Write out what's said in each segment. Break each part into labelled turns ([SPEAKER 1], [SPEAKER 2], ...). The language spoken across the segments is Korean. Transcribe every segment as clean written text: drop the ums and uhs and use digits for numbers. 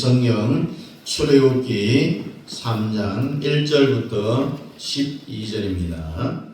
[SPEAKER 1] 성경 출애굽기 3장 1절부터 12절입니다.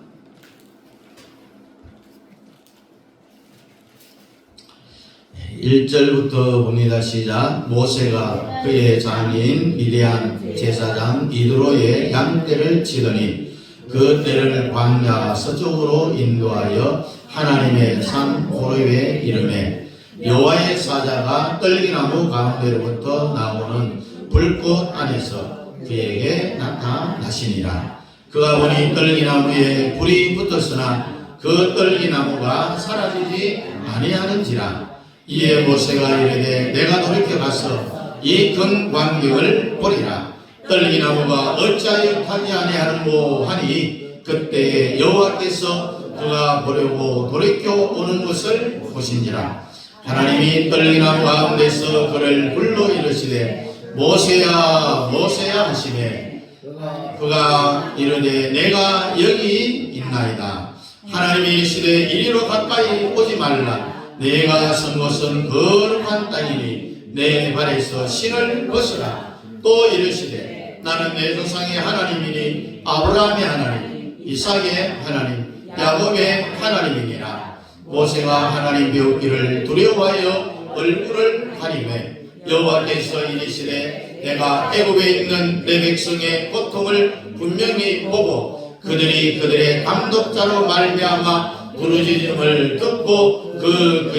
[SPEAKER 1] 네, 1절부터 봅니다. 시작. 모세가 그의 장인 미디안 제사장 이드로의 양떼를 치더니 그 떼를 광야 서쪽으로 인도하여 하나님의 산 호렙에 이르매 여호와의 사자가 떨기나무 가운데로부터 나오는 불꽃 안에서 그에게 나타나시니라. 그가 보니 떨기나무에 불이 붙었으나 그 떨기나무가 사라지지 아니하는지라. 이에 모세가 이르되 내가 돌이켜 가서 이 큰 광경을 보리라. 떨기나무가 어찌하여 타지 아니하는고 하니 그때에 여호와께서 그가 보려고 돌이켜 오는 것을 보신지라. 하나님이 떨기나무 가운데서 그를 불러 이르시되 모세야 모세야 하시매 그가 이르되 내가 여기 있나이다. 하나님이 이르시되 이리로 가까이 오지 말라. 내가 선 곳은 거룩한 땅이니 내 발에서 신을 벗으라. 또 이르시되 나는 내 조상의 하나님이니 아브라함의 하나님 이삭의 하나님 야곱의 하나님이니라. 모세가 하나님 배우기를 두려워하여 얼굴을 가리매 여호와께서 이르시되 내가 애굽에 있는 내 백성의 고통을 분명히 보고 그들이 그들의 감독자로 말미암아 부르짖음을 듣고 그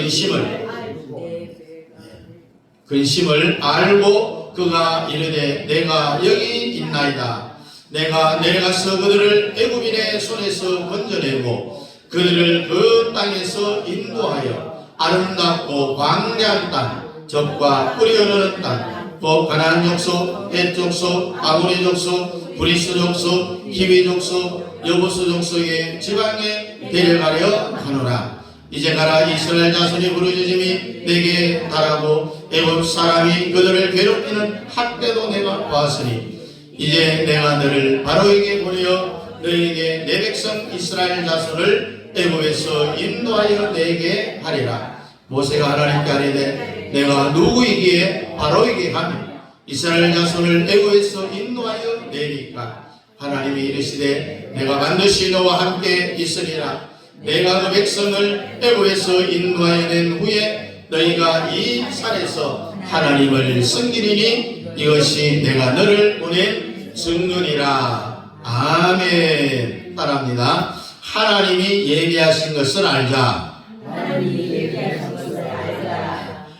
[SPEAKER 1] 근심을 알고 그가 이르되 내가 여기 있나이다. 내가 내려가서 그들을 애굽인의 손에서 건져내고 그들을 그 땅에서 인도하여 아름답고 광대한 땅, 젖과 꿀이 흐르는 땅, 곧 가나안 족속, 헷 족속, 아모리 족속, 브리스 족속, 히위 족속, 여부스 족속의 지방에 데려가려 하노라. 이제 가라. 이스라엘 자손이 부르짖음이 내게 달하고 애굽 사람이 그들을 괴롭히는 학대도 내가 보았으니 이제 내가 너를 바로에게 보내어 너에게 내 백성 이스라엘 자손을 애굽에서 인도하여 내게 하리라. 모세가 하나님께 아뢰되 내가 누구이기에 바로에게 하며 이스라엘 자손을 애굽에서 인도하여 내리까. 하나님이 이르시되 내가 반드시 너와 함께 있으리라. 내가 그 백성을 애굽에서 인도하여 낸 후에 너희가 이 산에서 하나님을 섬기리니 이것이 내가 너를 보낸 증거니라. 아멘. 따라합니다. 하나님이 예비하신 것을 알자.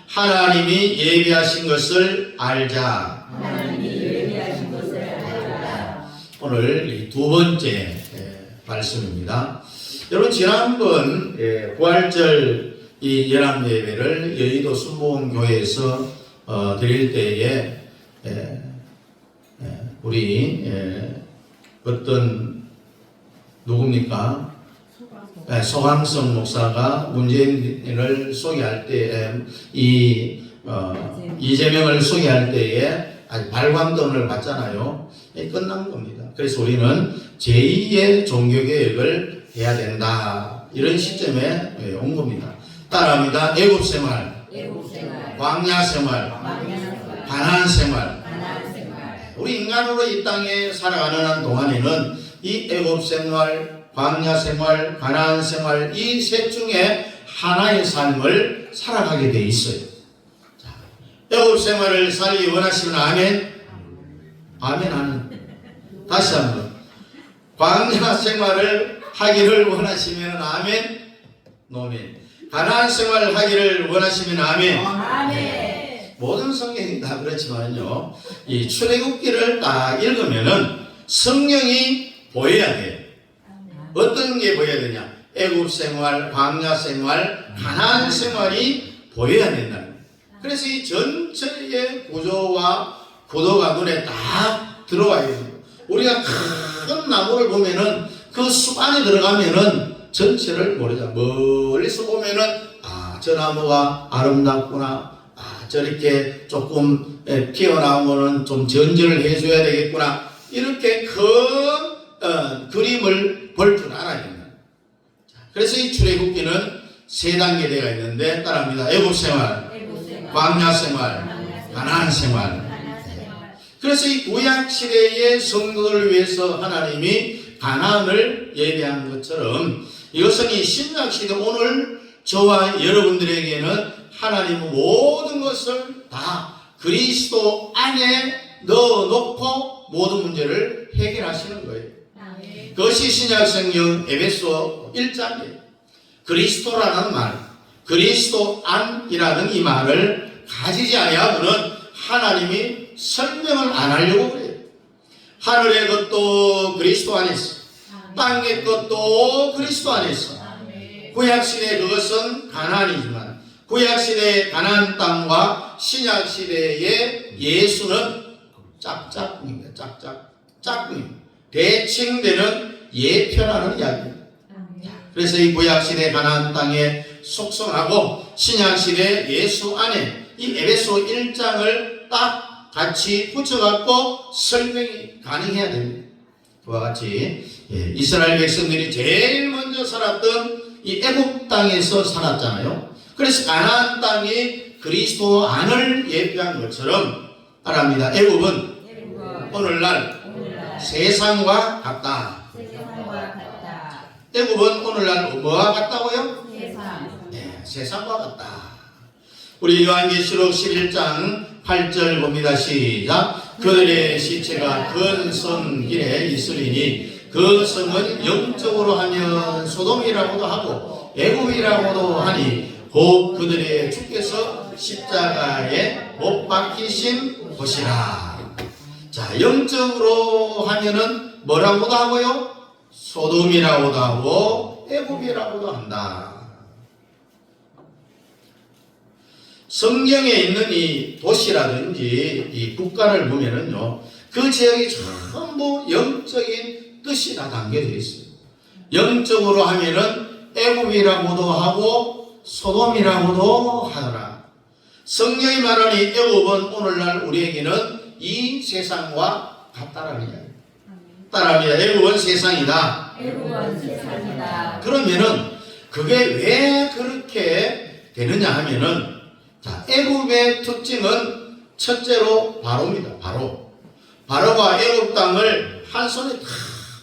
[SPEAKER 1] 하나님이 예비하신 것을 알자. 오늘 두 번째 말씀입니다. 여러분 지난번 부활절 이 연합 예배를 여의도 순복음교회에서 드릴 때에 우리 어떤 누굽니까? 소강성 목사가 문재인을 소개할 때 이재명을 소개할 때에 아주 발광등을 받잖아요. 끝난 겁니다. 그래서 우리는 제2의 종교개혁을 해야 된다. 이런 시점에 온 겁니다. 따라합니다. 애굽생활 광야 생활, 가나안 생활. 우리 인간으로 이 땅에 살아가는 한 동안에는 이 애굽 생활, 광야 생활, 가나안 생활 이 셋 중에 하나의 삶을 살아가게 돼 있어요. 애굽 생활을 살기 원하시면 아멘. 아멘 하는. 다시 한번. 광야 생활을 하기를 원하시면 아멘. 노멘. 가나안 생활을 하기를 원하시면 아멘.
[SPEAKER 2] 아멘.
[SPEAKER 1] 모든 성경이 다 그렇지만요. 이 출애굽기를 딱 읽으면은 성령이 보여야 돼요. 어떤 게 보여야 되냐? 애굽 생활, 광야 생활, 가나안 생활이 보여야 된다. 그래서 이 전체의 구조와 구도가 눈에 딱 들어와야 돼요. 우리가 큰 나무를 보면은 그 숲 안에 들어가면은 전체를 모르자. 멀리서 보면은 저 나무가 아름답구나. 저렇게 조금 피어나오면은 좀 전전을 해줘야 되겠구나. 이렇게 큰 그림을 볼 줄 알아야 된다. 그래서 이 출애굽기는 세 단계가 있는데 따라합니다. 애굽 생활, 광야 생활, 가나안 생활. 그래서 이 구약 시대의 성도들을 위해서 하나님이 가나안을 예배한 것처럼 이것은 이 신약 시대 오늘 저와 여러분들에게는 하나님은 모든 것을 다 그리스도 안에 넣어놓고 모든 문제를 해결하시는 거예요. 그것이 신약 성경 에베소 1장이에요. 그리스도라는 말, 그리스도 안이라는 이 말을 가지지 아니하고는 하나님이 설명을 안 하려고 그래요. 하늘의 것도 그리스도 안에 있어. 땅의 것도 그리스도 안에 있어. 구약시대 그것은 가나안이지만 구약시대의 가나안 땅과 신약시대의 예수는 짝짝꿍입니다. 짝꿍입니다. 대칭되는 예표라는 이야기입니다. 그래서 이 구약시대 가나안 땅에 속성하고 신약시대 예수 안에 이 에베소 1장을 딱 같이 붙여갖고 설명이 가능해야 됩니다. 그와 같이 이스라엘 백성들이 제일 먼저 살았던 이 애굽 땅에서 살았잖아요. 그래서 가나안 땅이 그리스도 안을 예표한 것처럼 말합니다. 애굽은 오늘날 세상과 같다. 애굽은 오늘날 뭐와 같다고요? 세상과 같다. 우리 요한계시록 11장 8절 봅니다. 시작. 그들의 시체가 큰 성 길에 있으리니 그 성은 영적으로 하면 소돔이라고도 하고 애굽이라고도 하니 곧 그들의 주께서 십자가에 못 박히신 곳이라. 자, 영적으로 하면은 뭐라고도 하고요? 소돔이라고도 하고 애굽이라고도 한다. 성경에 있는 이 도시라든지 이 국가를 보면은요, 그 지역이 전부 영적인 뜻이 다 담겨져 있어요. 영적으로 하면은 애굽이라고도 하고 소돔이라고도 하더라. 성경이 말하는 이 애굽은 오늘날 우리에게는 이 세상과 같다라는 이야기. 따라합니다. 애굽은 세상이다. 그러면은 그게 왜 그렇게 되느냐 하면은 자, 애굽의 특징은 첫째로 바로입니다. 바로가 애굽 땅을 한 손에 탁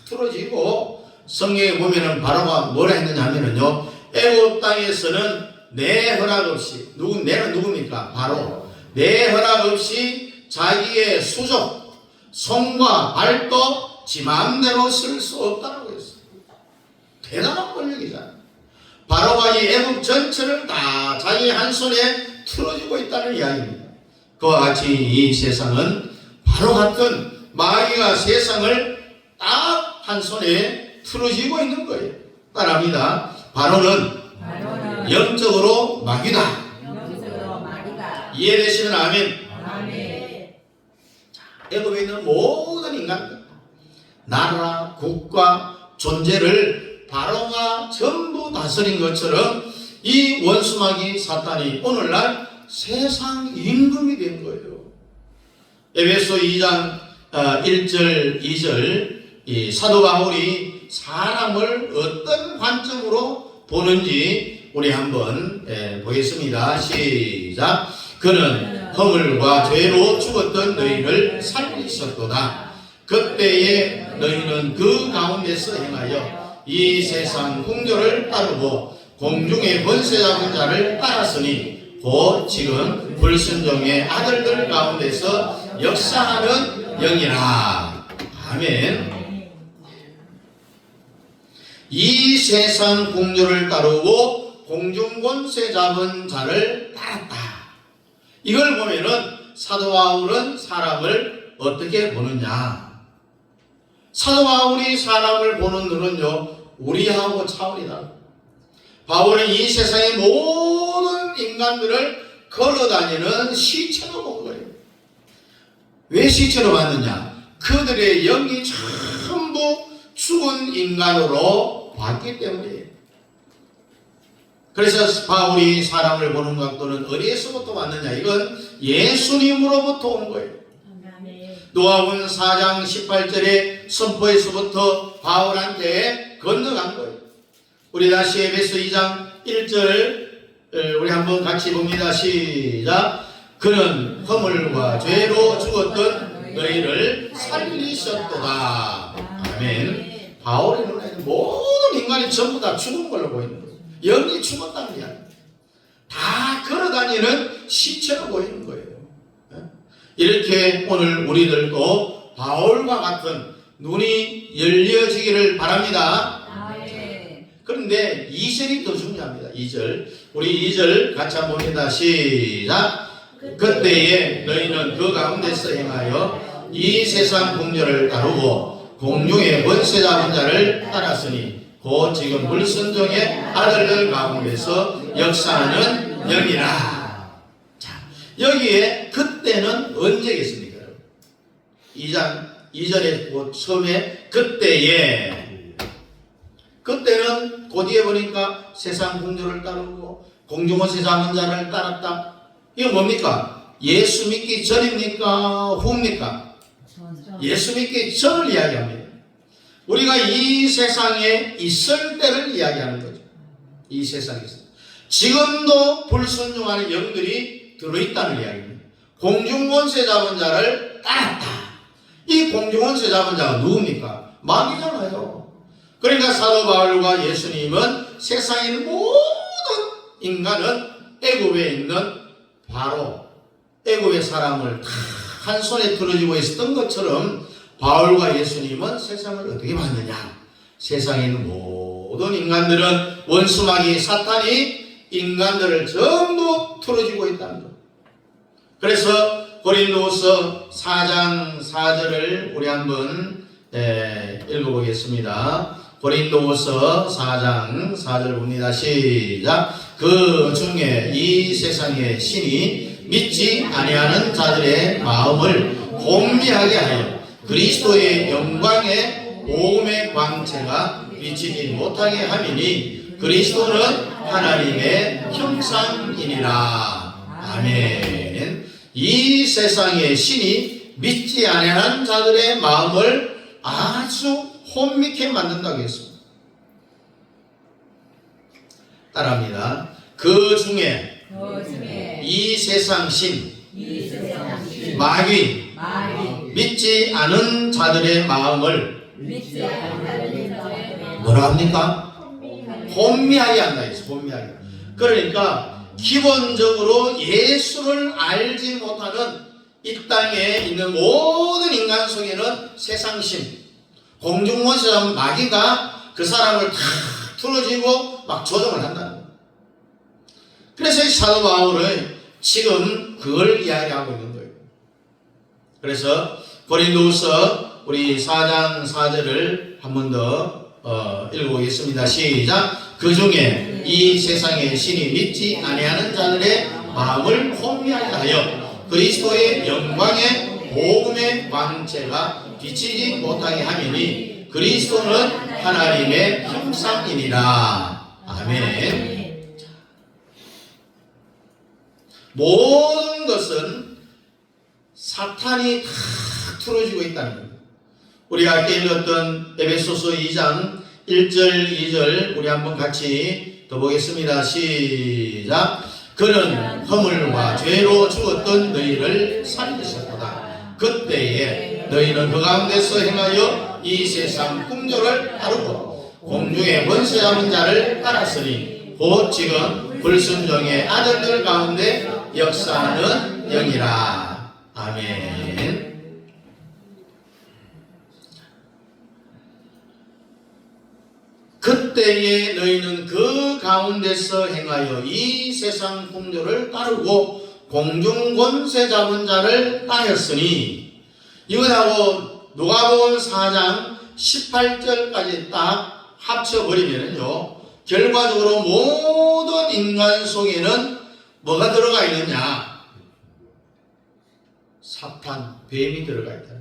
[SPEAKER 1] 틀어지고 성경에 보면은 바로가 뭐라 했느냐 하면은요, 애굽 땅에서는 내 허락 없이 내는 누굽니까? 바로 내 허락 없이 자기의 수족 손과 발도 지 마음대로 쓸 수 없다고 했어요. 대단한 권력이잖아요. 바로가 이 애굽 전체를 다 자기 한 손에 틀어지고 있다는 이야기입니다. 그와 같이 이 세상은 바로 같은 마귀가 세상을 딱 한 손에 틀어지고 있는 거예요. 따라합니다. 바로는 영적으로 마귀다. 이해되시면 아멘. 애굽에 있는 모든 인간들, 나라, 국가, 존재를 바로가 전부 다스린 것처럼 이 원수마귀 사탄이 오늘날 세상 임금이 된 거예요. 에베소 2장 1절 2절 이 사도 바울이 사람을 어떤 관점으로 보는지 우리 한번 보겠습니다. 시작. 시작. 그는 허물과 죄로 죽었던 너희를 살리셨도다. 그때에 너희는 그 가운데서 행하여 이 세상 풍조를 따르고 공중의 번세 잡은 자를 따랐으니 곧 지금 불순종의 아들들 가운데서 역사하는 영이라. 아멘. 이 세상 풍조를 따르고 공중 권세 잡은 자를 따랐다. 이걸 보면은 사도 바울은 사람을 어떻게 보느냐? 사도 바울이 사람을 보는 눈은요, 우리하고 차원이 다르다. 바울은 이 세상의 모든 인간들을 걸어다니는 시체로 본 거예요. 왜 시체로 봤느냐? 그들의 영이 전부 죽은 인간으로 봤기 때문이에요. 그래서 바울이 사람을 보는 각도는 어디에서부터 왔느냐? 이건 예수님으로부터 온 거예요. 누가복음 4장 18절의 선포에서부터 바울한테 건너간 거예요. 우리 다시 에베소 2장 1절 우리 한번 같이 봅니다. 시작. 그는 허물과 죄로 죽었던 너희를 살리셨도다. 아멘. 바울의 눈에는 모든 인간이 전부 다 죽은 걸로 보이는 거예요. 영이 죽었다는 게 아니에요. 다 걸어다니는 시체로 보이는 거예요. 이렇게 오늘 우리들도 바울과 같은 눈이 열려지기를 바랍니다. 그런데 2절이 더 중요합니다. 2절. 우리 2절 같이 한번 봅니다. 시작. 그때에 너희는 그 가운데서 행하여 이 세상 풍조를 따르고 공중의 번세 잡은 자를 따랐으니 곧 지금 불순종의 아들들 가운데서 역사하는 영이라. 자, 여기에 그때는 언제겠습니까? 2장 2절에 곧 처음에 그때에, 그때는 그 뒤에 보니까 세상 풍조를 따르고 공중원세 잡은 자를 따랐다. 이거 뭡니까? 예수 믿기 전입니까? 후입니까? 예수 믿기 전을 이야기합니다. 우리가 이 세상에 있을 때를 이야기하는 거죠. 이 세상에서 지금도 불순종하는 영들이 들어있다는 이야기입니다. 공중권세 잡은 자를 따랐다. 이 공중권세 잡은 자가 누굽니까? 마귀잖아요. 그러니까 사도 바울과 예수님은 세상에 있는 모든 인간은 애굽에 있는 바로 애굽의 사람을 다 한 손에 들어지고 있었던 것처럼 바울과 예수님은 세상을 어떻게 봤느냐? 세상에 있는 모든 인간들은 원수마귀 사탄이 인간들을 전부 틀어지고 있다는 것. 그래서 고린도후서 4장 4절을 우리 한번 읽어보겠습니다. 고린도후서 4장 4절 봅니다. 시작. 그 중에 이 세상의 신이 믿지 아니하는 자들의 마음을 혼미하게 하여 그리스도의 영광의 복음의 광채가 비치지 못하게 함이니 그리스도는 하나님의 형상이니라. 아멘. 이 세상의 신이 믿지 아니하는 자들의 마음을 아주 혼미케 만든다고 했습니다. 따라합니다. 그 중에 이 세상 신, 마귀, 믿지 않은 자들의 마음을 뭐라 합니까? 혼미하게 한다 했어요. 혼미하게. 그러니까 기본적으로 예수를 알지 못하는 이 땅에 있는 모든 인간 속에는 세상신, 공중원수라는 마귀가 그 사람을 다 틀어지고 막 조종을 한다는 거예요. 그래서 사도 바울은 지금 그걸 이야기하고 있는 거예요. 그래서 고린도후서 우리 4장 4절을 한 번 더 읽어보겠습니다. 시작. 그 중에 이 세상의 신이 믿지 아니하는 자들의 마음을 혼미하게 하여 그리스도의 영광의 복음의 광채가 비치지 못하게 함이니 그리스도는 하나님의 형상이니라. 아멘. 모든 것은 사탄이 다 틀어지고 있다는 겁니다. 우리가 아까 읽었던 에베소서 2장 1절 2절 우리 한번 같이 더 보겠습니다. 시작. 그는 허물과 죄로 죽었던 너희를 살리셨도다. 그때에 너희는 그 가운데서 행하여 이 세상 풍조를 따르고 공중의 권세 잡은 자를 따랐으니 곧 지금 불순종의 아들들 가운데 역사하는 영이라. 아멘. 그때에 너희는 그 가운데서 행하여 이 세상 풍조를 따르고 공중 권세 잡은 자를 따랐으니, 이것하고 누가복음 4장 18절까지 딱 합쳐버리면요, 결과적으로 모든 인간 속에는 뭐가 들어가 있느냐? 사탄, 뱀이 들어가 있다.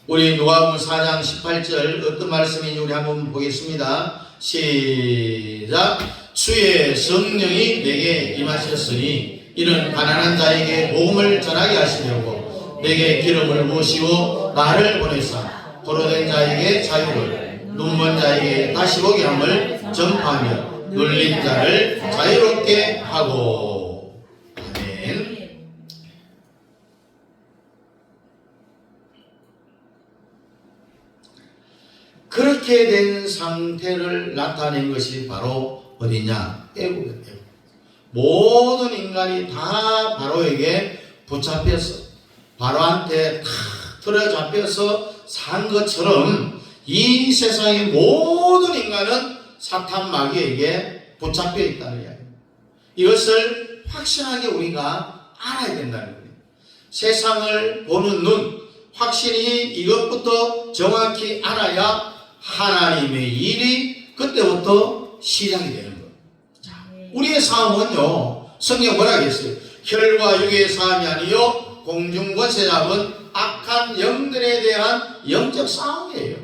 [SPEAKER 1] 우리 누가복음 4장 18절 어떤 말씀인지 우리 한번 보겠습니다. 시작. 주의 성령이 내게 임하셨으니 이는 가난한 자에게 복음을 전하게 하시려고 내게 기름을 부으시고 나를 보내사 포로된 자에게 자유를, 눈먼 자에게 다시 보게 함을 전파하며 눌린 자를 자유롭게 하고. 아멘. 그렇게 된 상태를 나타낸 것이 바로 어디냐? 애굽이에요. 모든 인간이 다 바로에게 붙잡혀서 바로한테 다 틀어 잡혀서 산 것처럼 이 세상의 모든 인간은 사탄 마귀에게 붙잡혀 있다는 이야기입니다. 이것을 확실하게 우리가 알아야 된다는 거예요. 세상을 보는 눈, 확실히 이것부터 정확히 알아야 하나님의 일이 그때부터 시작이 되는 거예요. 자, 우리의 싸움은요, 성경 뭐라 했어요? 혈과 육의 싸움이 아니요 공중 권세 잡은 악한 영들에 대한 영적 싸움이에요.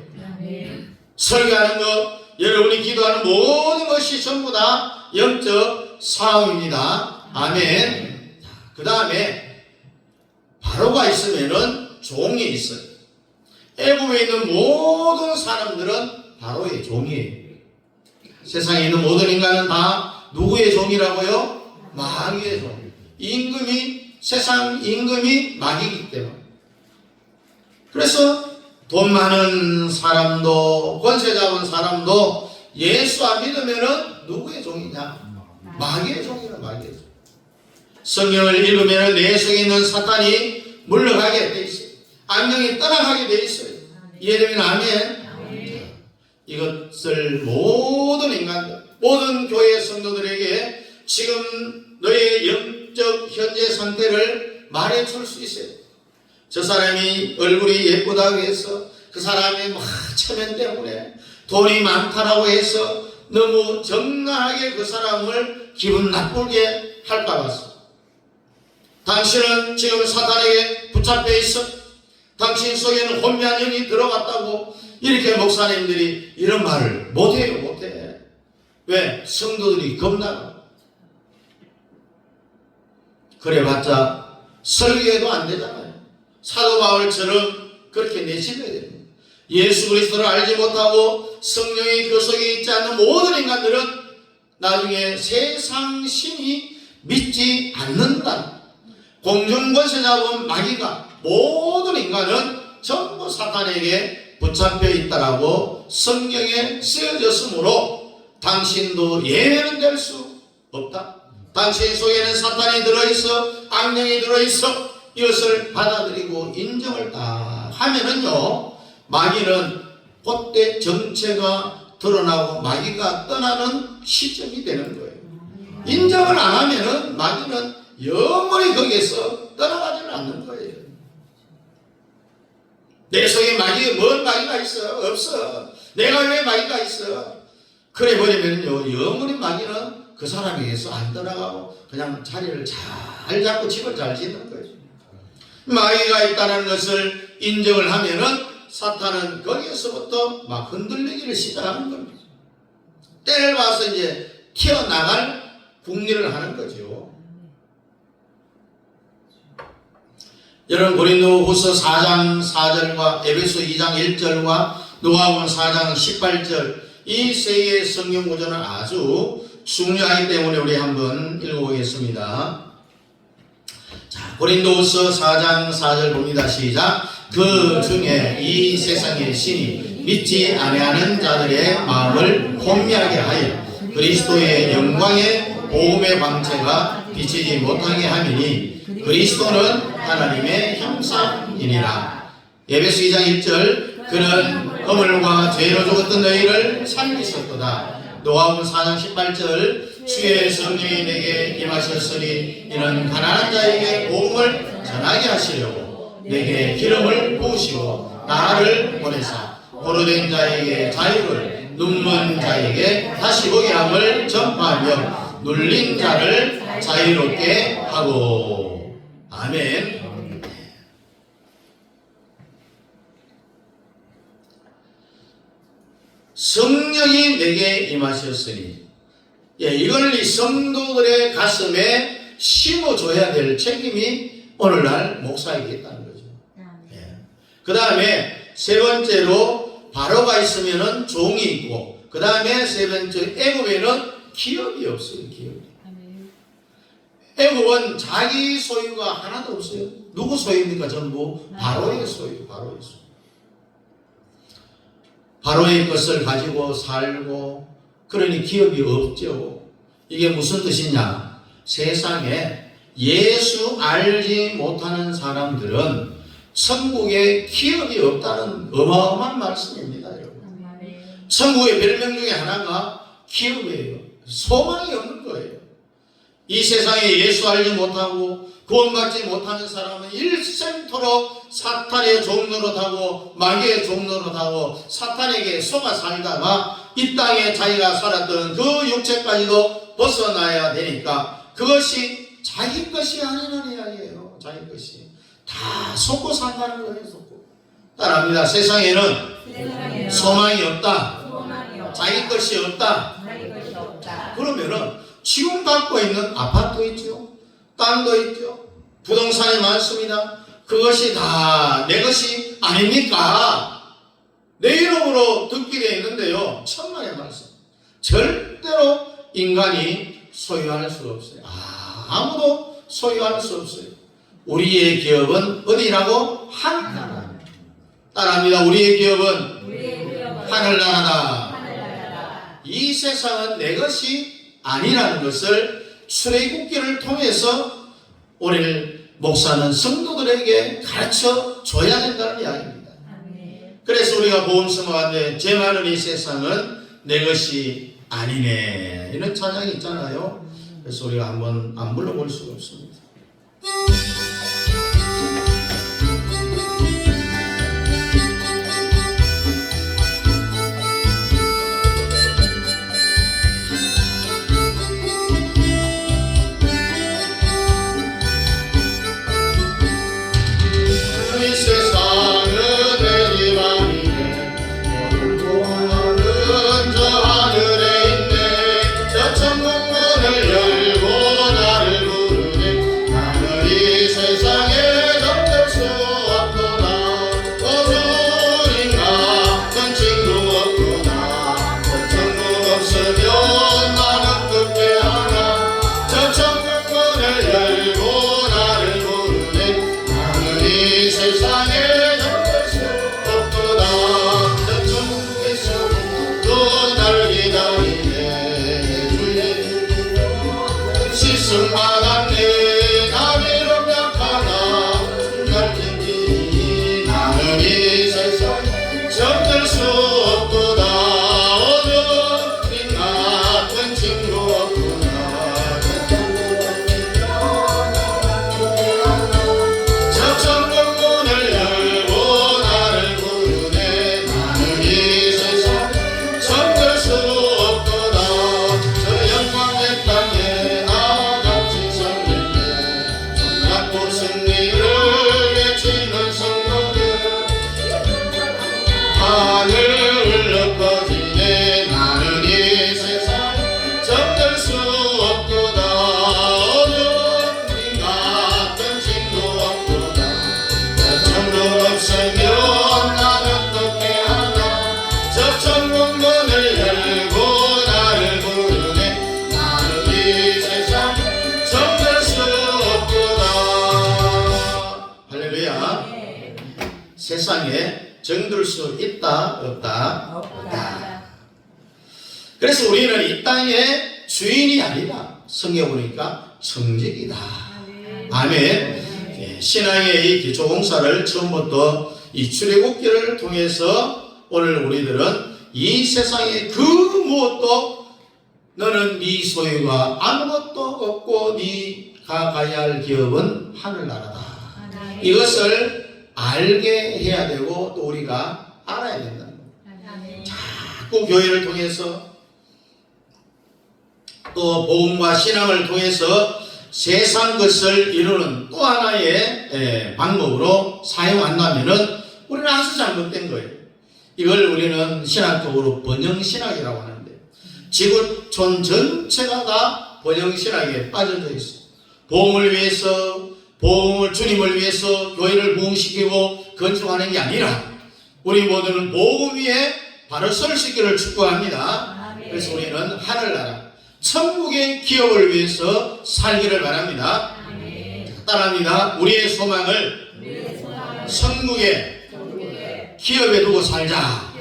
[SPEAKER 1] 설교하는 것, 여러분이 기도하는 모든 것이 전부 다 영적 싸움입니다. 아멘. 그 다음에 바로가 있으면은 종이 있어요. 애굽에 있는 모든 사람들은 바로의 종이에요. 세상에 있는 모든 인간은 다 누구의 종이라고요? 마귀의 종. 임금이, 세상 임금이 마귀이기 때문에. 그래서 돈 많은 사람도 권세 잡은 사람도 예수 안 믿으면은 누구의 종이냐? 마귀의 종이라. 마귀의 종. 성경을 읽으면 내 속에 있는 사탄이 물러가게 돼 있어요. 악령이 떠나가게 돼 있어요. 이해되면 아멘. 이것을 모든 인간들, 모든 교회 성도들에게 지금 너의 영적 현재 상태를 말해줄 수 있어요. 저 사람이 얼굴이 예쁘다고 해서, 그 사람이 체면 때문에 돈이 많다라고 해서 너무 정나하게 그 사람을 기분 나쁘게 할까 봐서, 당신은 지금 사탄에게 붙잡혀 있어. 당신 속에는 혼미한 영이 들어갔다고 이렇게 목사님들이 이런 말을 못해요. 못해. 왜? 성도들이 겁나. 그래봤자 설교해도 안 되잖아요. 사도 바울처럼 그렇게 내치려야 됩니다. 예수 그리스도를 알지 못하고 성령이 그 속에 있지 않는 모든 인간들은 나중에 세상 신이 믿지 않는다. 공중권세 잡은 마귀가 모든 인간은 전부 사탄에게 붙잡혀 있다라고 성경에 쓰여졌으므로 당신도 예외는 될 수 없다. 당신 속에는 사탄이 들어있어, 악령이 들어있어. 이것을 받아들이고 인정을 다 하면은요, 마귀는 그때 정체가 드러나고 마귀가 떠나는 시점이 되는 거예요. 인정을 안 하면은 마귀는 영원히 거기에서 떠나가지는 않는 거예요. 내 속에 마귀가, 뭔 마귀가 있어? 없어. 내가 왜 마귀가 있어? 그래 버리면요, 영원히 마귀는 그 사람에게서 안 떠나가고 그냥 자리를 잘 잡고 집을 잘 짓는 거예요. 마귀가 있다는 것을 인정을 하면은 사탄은 거기에서부터 막 흔들리기를 시작하는 겁니다. 때를 봐서 이제 튀어나갈 궁리를 하는 거죠. 여러분, 고린도후서 4장 4절과 에베소 2장 1절과 누가복음 4장 18절 이 세 개의 성경 구조는 아주 중요하기 때문에 우리 한번 읽어보겠습니다. 자, 고린도후서 4장 4절 봅니다. 시작. 그 중에 이 세상의 신이 믿지 아니하는 자들의 마음을 혼미하게 하여 그리스도의 영광의 복음의 광채가 비치지 못하게 함이니 그리스도는 하나님의 형상이니라. 에베소 2장 1절 그는 허물과 죄로 죽었던 너희를 살리셨도다. 노아복음 4장 18절 주의 성령이 내게 임하셨으니 이는 가난한 자에게 복음을 전하게 하시려고 내게 기름을 부으시고 나를 보내사 포로된 자에게 자유를 눈먼 자에게 다시 보게 함을 전파하며 눌린 자를 자유롭게 하고. 아멘. 성령이 내게 임하셨으니, 이걸 이 성도들의 가슴에 심어줘야 될 책임이 오늘날 목사에게 있다는 거죠. 그 다음에 세 번째로 바로가 있으면은 종이 있고, 그 다음에 세 번째 애굽에는 기업이 없어요. 기업이. 애굽은 자기 소유가 하나도 없어요. 누구 소유입니까? 전부 바로의 소유. 바로의 소유. 바로의 것을 가지고 살고, 그러니 기업이 없죠. 이게 무슨 뜻이냐? 세상에 예수 알지 못하는 사람들은 천국에 기업이 없다는 어마어마한 말씀입니다, 여러분. 천국의 별명 중에 하나가 기업이에요. 소망이 없는 거예요. 이 세상에 예수 알지 못하고 구원받지 못하는 사람은 일생토록 사탄의 종노릇하고 마귀의 종노릇하고 사탄에게 속아 살다가 이 땅에 자기가 살았던 그 육체까지도 벗어나야 되니까 그것이 자기 것이 아니라는 이야기예요. 자기 것이 다 속고 산다는 거예요. 속고. 따라합니다. 세상에는 소망이 없다. 자기 것이 없다. 그러면은 지금 갖고 있는 아파트 있죠, 땅도 있죠, 부동산이 많습니다. 그것이 다 내 것이 아닙니까? 내 이름으로 듣게 되어 있는데요, 천만의 말씀. 절대로 인간이 소유할 수 없어요. 아무도 소유할 수 없어요. 우리의 기업은 어디라고? 하늘나라. 따라합니다. 우리의 기업은 하늘나라다. 이 세상은 내 것이 아니라는 것을 출애굽기를 통해서 오늘 목사는 성도들에게 가르쳐 줘야 된다는 이야기입니다. 그래서 우리가 복음서 가운데 죄 많은 이 세상은 내 것이 아니네, 이런 찬양이 있잖아요. 그래서 우리가 한번 안 불러볼 수가 없습니다. 세상에 정들 수 있다 없다? 없다. 그래서 우리는 이 땅의 주인이 아니라 성경 보니까 청직이다. 아멘. 신앙의 이 기초공사를 처음부터 이 출애굽기를 통해서 오늘 우리들은 이 세상에 그 무엇도 너는 네 소유가 아무것도 없고 네가 가야 할 기업은 하늘나라다. 이것을 알게 해야 되고 또 우리가 알아야 된다는 거예요. 자꾸 교회를 통해서 또 복음과 신앙을 통해서 세상 것을 이루는 또 하나의 방법으로 사용한다면은 우리는 아주 잘못된 거예요. 이걸 우리는 신학적으로 번영신학이라고 하는데 지구촌 전체가 다 번영신학에 빠져져 있어요. 복음을 위해서, 복음을 주님을 위해서 교회를 부흥시키고 건축하는 게 아니라 우리 모두는 복음 위에 바로 설 수 있기를 축복합니다. 그래서 우리는 하늘나라 천국의 기업을 위해서 살기를 바랍니다. 따라합니다. 우리의 소망을 천국의 기업에 두고 살자.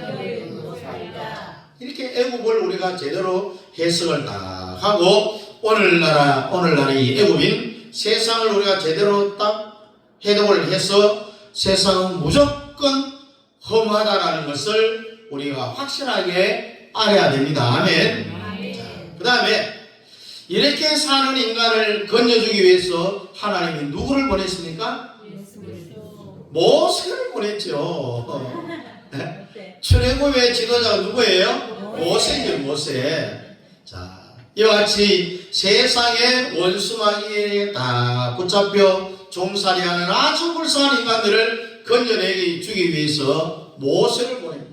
[SPEAKER 1] 이렇게 애굽을 우리가 제대로 해석을 딱 하고 오늘날의 이 애굽인 세상을 우리가 제대로 딱 해독을 해서 세상은 무조건 험하다라는 것을 우리가 확실하게 알아야 됩니다. 아멘. 그 다음에 이렇게 사는 인간을 건져주기 위해서 하나님이 누구를 보냈습니까? 모세를 보냈죠. 출애굽의 지도자가 누구예요? 모세죠. 모세. 자, 이와 같이 세상의 원수마귀에 다 붙잡혀 종살이하는 아주 불쌍한 인간들을 건져내기 주기 위해서 모세를 보냅니다.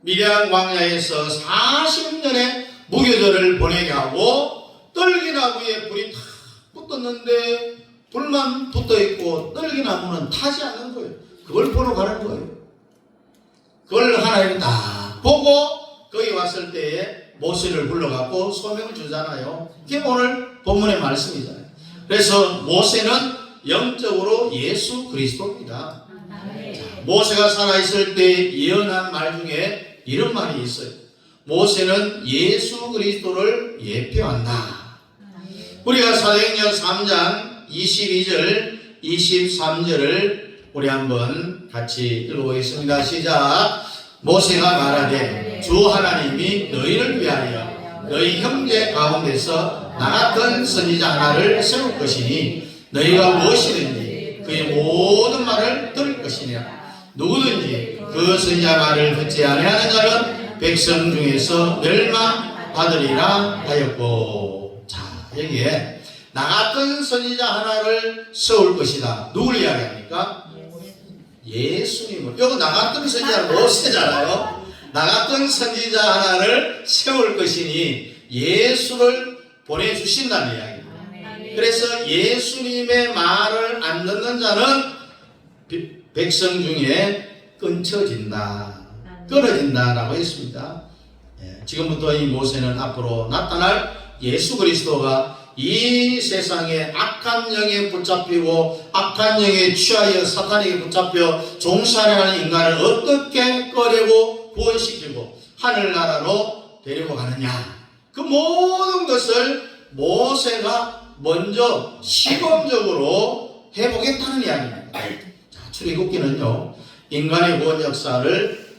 [SPEAKER 1] 미디안 광야에서 40년의 무교절을 보내게 하고 떨기나무에 불이 다 붙었는데 불만 붙어있고 떨기나무는 타지 않는 거예요. 그걸 보러 가는 거예요. 그걸 하나님이 다 보고 거기 왔을 때에 모세를 불러갖고 소명을 주잖아요. 그게 오늘 본문의 말씀이잖아요. 그래서 모세는 영적으로 예수 그리스도입니다. 자, 모세가 살아있을 때 예언한 말 중에 이런 말이 있어요. 모세는 예수 그리스도를 예표한다. 우리가 사도행전 3장 22절 23절을 우리 한번 같이 읽어보겠습니다. 시작. 모세가 말하되 주 하나님이 너희를 위하여 너희 형제 가운데서 나 같은 선지자 하나를 세울 것이니 너희가 무엇이든지 그의 모든 말을 들을 것이냐. 누구든지 그 선지자 말을 듣지 아니하는 자는 백성 중에서 멸망받으리라 하였고. 자, 여기에 나 같은 선지자 하나를 세울 것이다. 누굴 이야기합니까? 예수님을. 여기 나 같은 선지자는 모세잖아요. 나 같은 선지자 하나를 세울 것이니 예수를 보내주신다는 이야기입니다. 그래서 예수님의 말을 안 듣는 자는 백성 중에 끊쳐진다. 끊어진다라고 했습니다. 지금부터 이 모세는 앞으로 나타날 예수 그리스도가 이 세상에 악한 영에 붙잡히고 악한 영에 취하여 사탄에게 붙잡혀 종살이하는 인간을 어떻게 꺼내고 구원시키고 하늘나라로 데리고 가느냐. 그 모든 것을 모세가 먼저 시범적으로 해보겠다는 이야기입니다. 자, 출애굽기는요, 인간의 구원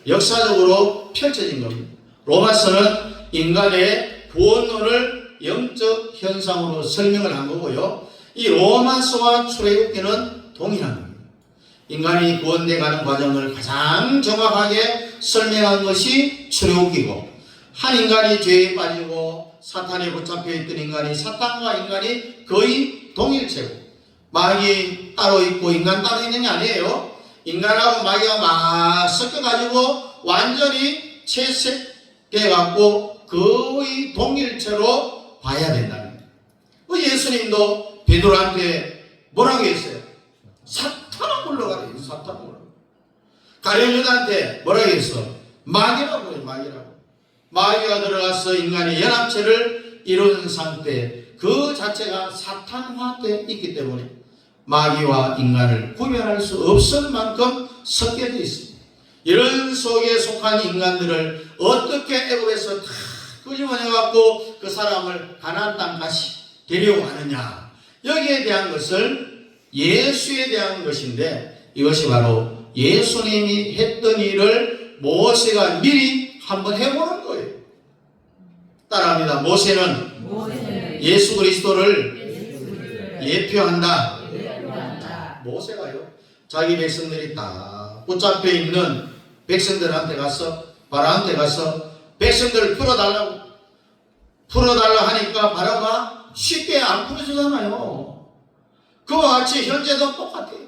[SPEAKER 1] 역사적으로 펼쳐진 겁니다. 로마서는 인간의 구원론을 영적 현상으로 설명을 한 거고요. 이 로마서와 출애굽기는 동일한 겁니다. 인간이 구원돼 가는 과정을 가장 정확하게 설명한 것이 출애굽기고, 한 인간이 죄에 빠지고 사탄에 붙잡혀 있던 인간이 사탄과 인간이 거의 동일체고, 마귀 따로 있고 인간 따로 있는 게 아니에요. 인간하고 마귀가 막 섞여가지고 완전히 채색돼갖고 거의 동일체로 봐야 된다는 거예요. 예수님도 베드로한테 뭐라고 했어요? 사탄아 물러가라. 사탄아 물러가라. 가룟유다한테 뭐라고 했어? 마귀라고 그래요. 마귀라고. 마귀가 들어가서 인간의 연합체를 이룬 상태, 그 자체가 사탄화되어 있기 때문에 마귀와 인간을 구별할 수 없을 만큼 섞여져 있습니다. 이런 속에 속한 인간들을 어떻게 애굽에서 다 끄집어내갖고 그 사람을 가나안 땅까지 데려가느냐, 여기에 대한 것을 예수에 대한 것인데, 이것이 바로 예수님이 했던 일을 모세가 미리 한번 해보는 거예요. 따라합니다. 모세는 예수 그리스도를 예표한다. 모세가요, 자기 백성들이 다 붙잡혀 있는 백성들한테 가서, 바로한테 가서 백성들을 풀어달라 하니까 바로가 쉽게 안 풀어주잖아요. 그와 같이 현재도 똑같아요.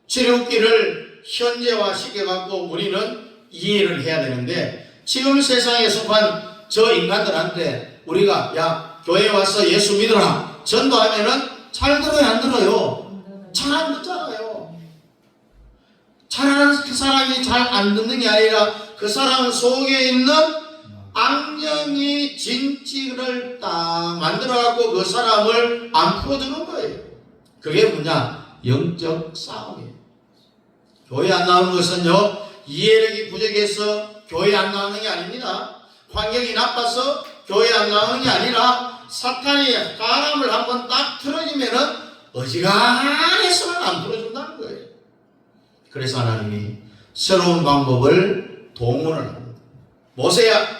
[SPEAKER 1] 출애굽기를 현재화 시켜갖고 우리는 이해를 해야 되는데, 지금 세상에 속한 저 인간들한테 우리가 야, 교회 와서 예수 믿어라 전도하면은 잘 들어요, 안 들어요? 잘 안 듣잖아요. 잘하는 그 사람이 잘 안 듣는 게 아니라 그 사람 속에 있는 악령이 진치를 딱 만들어갖고 그 사람을 안 풀어주는 거예요. 그게 뭐냐? 영적 싸움이에요. 교회 안 나오는 것은요, 이해력이 부족해서 교회 안 나오는 게 아닙니다. 환경이 나빠서 교회 안 나오는 게 아니라 사탄이 바람을 한번 딱 틀어지면은 어지간해서는 안 풀어준다는 거예요. 그래서 하나님이 새로운 방법을 동원을 합니다. 모세야,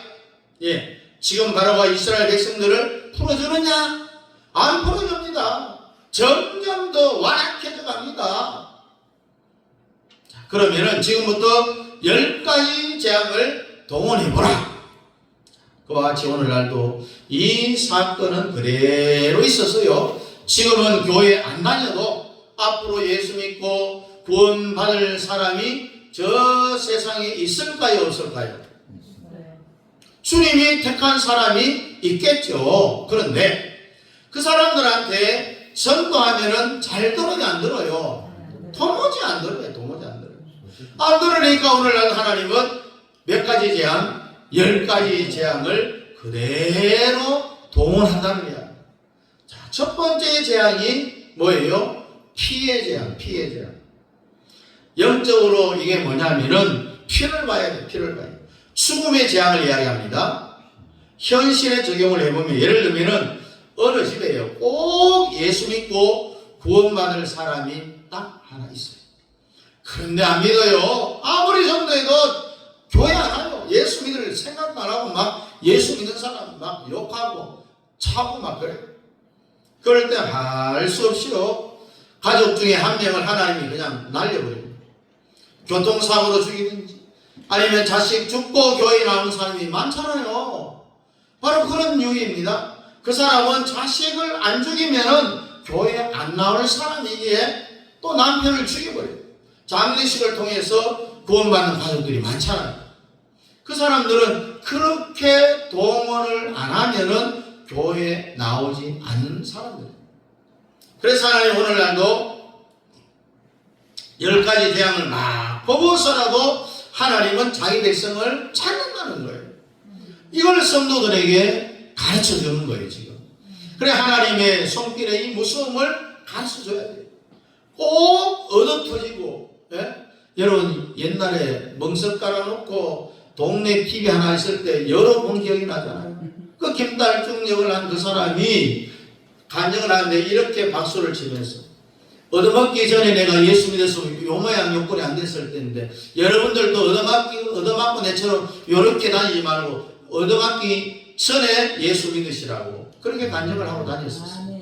[SPEAKER 1] 지금 바로가 이스라엘 백성들을 풀어주느냐? 안 풀어줍니다. 점점 더 완악해져 갑니다. 그러면은 지금부터 10가지 재앙을 동원해보라. 그와 같이 오늘날도 이 사건은 그대로 있었어요. 지금은 교회 안 다녀도 앞으로 예수 믿고 구원받을 사람이 저 세상에 있을까요, 없을까요? 주님이 택한 사람이 있겠죠. 그런데 그 사람들한테 전도하면은 잘 들어요, 안 들어요? 도무지 안 들어요. 도무지 안 들어요. 안 들으니까 오늘날 하나님은 몇 가지 재앙? 10가지 재앙을 그대로 동원한다는 거야. 자, 첫 번째 재앙이 뭐예요? 피해 재앙, 피해 재앙. 영적으로 이게 뭐냐면은 피를 봐야 돼, 피를 봐야 돼. 죽음의 재앙을 이야기합니다. 현실에 적용을 해보면, 예를 들면은 어느 집에요, 꼭 예수 믿고 구원받을 사람이 딱 하나 있어요. 그런데 안 믿어요. 아무리 전도해도 교회 안 와요. 예수 믿을 생각도 안 하고 막 예수 믿는 사람 막 욕하고 차고 막 그래. 그럴 때 할 수 없이요, 가족 중에 한 명을 하나님이 그냥 날려버려요. 교통사고로 죽이든지 아니면 자식 죽고 교회에 나오는 사람이 많잖아요. 바로 그런 이유입니다. 그 사람은 자식을 안 죽이면은 교회에 안 나올 사람이기에 또 남편을 죽여버려요. 장례식을 통해서 구원받는 가족들이 많잖아요. 그 사람들은 그렇게 동원을 안 하면은 교회에 나오지 않는 사람들. 그래서 하나님 오늘날도 10가지 재앙을 막 보고서라도 하나님은 자기 백성을 찾는다는 거예요. 이걸 성도들에게 가르쳐 주는 거예요, 지금. 그래, 하나님의 손길의 이 무서움을 가르쳐 줘야 돼요. 꼭 얻어터지고, 여러분, 옛날에 멍석 깔아놓고 동네 TV 하나 있을 때 여러 번 기억이 나잖아요. 그 김달중 역을 한 그 사람이 간증을 하는데 이렇게 박수를 치면서, 얻어맞기 전에 내가 예수 믿었으면 요 모양 요꼴이 안 됐을 때인데, 여러분들도 얻어맞고 내처럼 요렇게 다니지 말고 얻어맞기 전에 예수 믿으시라고 그렇게 간증을 하고 다녔었어요.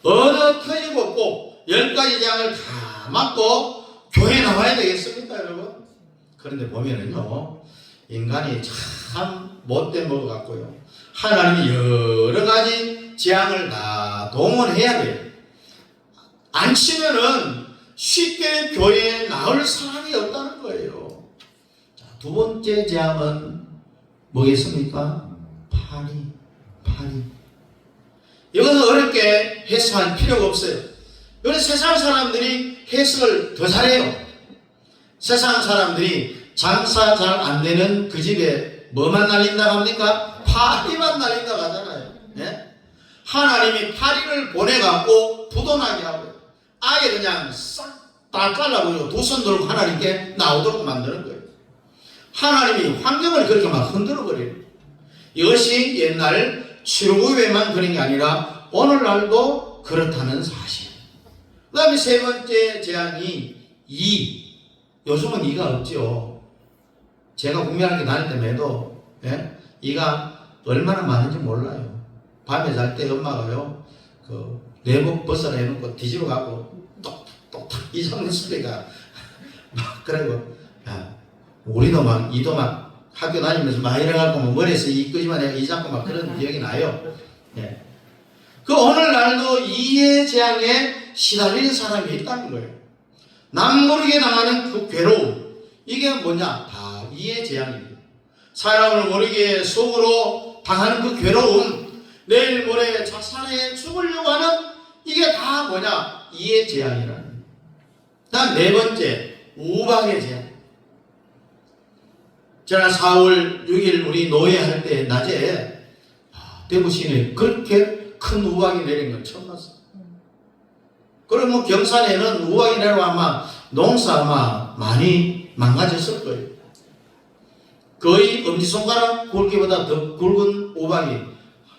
[SPEAKER 1] 얻어 터지고 꼭 10가지 재앙을 다 맞고 교회 나와야 되겠습니까, 여러분? 그런데 보면은요, 인간이 참 못돼 먹어갖고요, 하나님이 여러 가지 재앙을 다 동원해야 돼요. 안 치면은 쉽게 교회에 나올 사람이 없다는 거예요. 자, 두 번째 재앙은 뭐겠습니까? 파리. 이것은 어렵게 해석할 필요가 없어요. 이건 세상 사람들이 해석을 더 잘해요. 세상 사람들이 장사 잘 안 되는 그 집에 뭐만 날린다고 합니까? 파리만 날린다고 하잖아요. 하나님이 파리를 보내갖고 부도나게 하고 아예 그냥 싹 딱 잘라버리고 두 손 들고 하나님께 나오도록 만드는 거예요. 하나님이 환경을 그렇게 막 흔들어 버려요. 이것이 옛날 출애굽에만 그런 게 아니라 오늘날도 그렇다는 사실. 그 다음에 세 번째 재앙이 이. 요즘은 이가 없죠. 제가 국민학교 다닐 때에도 이가 얼마나 많은지 몰라요. 밤에 잘 때 엄마가요 그 내복 벗어내놓고 뒤집어 갖고 똑똑똑 이 잡는 소리가 막 그러고 우리도 막 이도 막 학교 다니면서 막 이래갖고 뭐 머리에서 이 끄지만 내가 이 잡고 막 그런 기억이 나요. 그 오늘날도 이의 재앙에 시달리는 사람이 있다는 거예요. 남모르게 당하는 그 괴로움, 이게 뭐냐? 다 이의 재앙입니다. 사람을 모르게 속으로 당하는 그 괴로움, 내일 모레 자살해 죽으려고 하는 이게 다 뭐냐? 이의 재앙이라는 거예요. 다음 네 번째, 우박의 재앙. 지난 4월 6일 우리 노예할 때 낮에 대구 시내에 그렇게 큰 우박이 내린 건 처음 봤어요. 그럼 뭐 경산에는 우박이 내리고 아마 농사 아마 많이 망가졌을 거예요. 거의 엄지손가락 굵기보다 더 굵은 우박이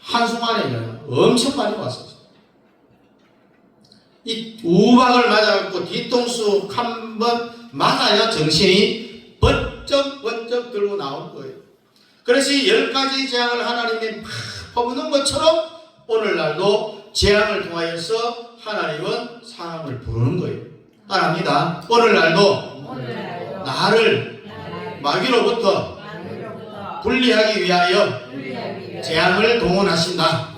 [SPEAKER 1] 한순간에 엄청 많이 왔었어요. 이 우박을 맞아갖고 뒤통수 한 번 맞아야 정신이 번쩍 들고 나올 거예요. 그래서 이 10가지 재앙을 하나님이 퍼붓는 것처럼 오늘날도 재앙을 통하여서 하나님은 사람을 부르는 거예요. 따라합니다. 오늘날도 나를 마귀로부터 분리하기 위하여 재앙을 동원하신다.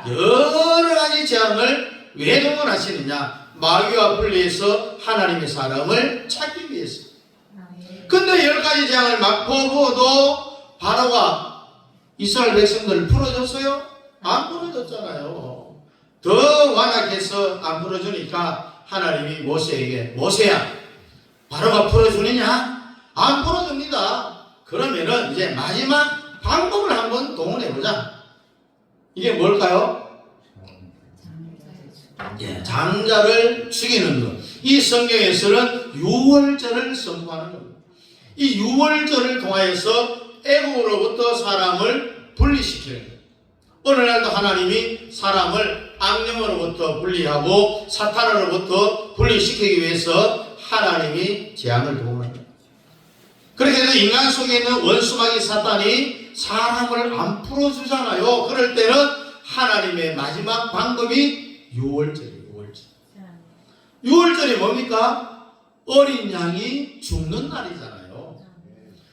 [SPEAKER 1] 여러 가지 재앙을 왜 동원하시느냐? 마귀와 분리해서 하나님의 사람을 찾기 위해서. 근데 10가지 재앙을 막 퍼부어도 바로가 이스라엘 백성들을 풀어줬어요? 안 풀어줬잖아요. 더 완악해서 안 풀어주니까 하나님이 모세에게, 모세야 바로가 풀어주느냐? 안 풀어줍니다. 그러면은 이제 마지막 방법을 한번 동원해보자. 이게 뭘까요? 장자를 죽이는 것. 이 성경에서는 유월절을 선포하는 겁니다. 이 유월절을 통하여서 애국으로부터 사람을 분리시키는 거예요. 오늘날도 하나님이 사람을 악령으로부터 분리하고 사탄으로부터 분리시키기 위해서 하나님이 재앙을 동원합니다. 그렇게 해서 인간 속에 있는 원수마귀 사탄이 사람을 안 풀어주잖아요. 그럴 때는 하나님의 마지막 방법이 유월절이에요. 유월절이 뭡니까? 어린 양이 죽는 날이잖아요.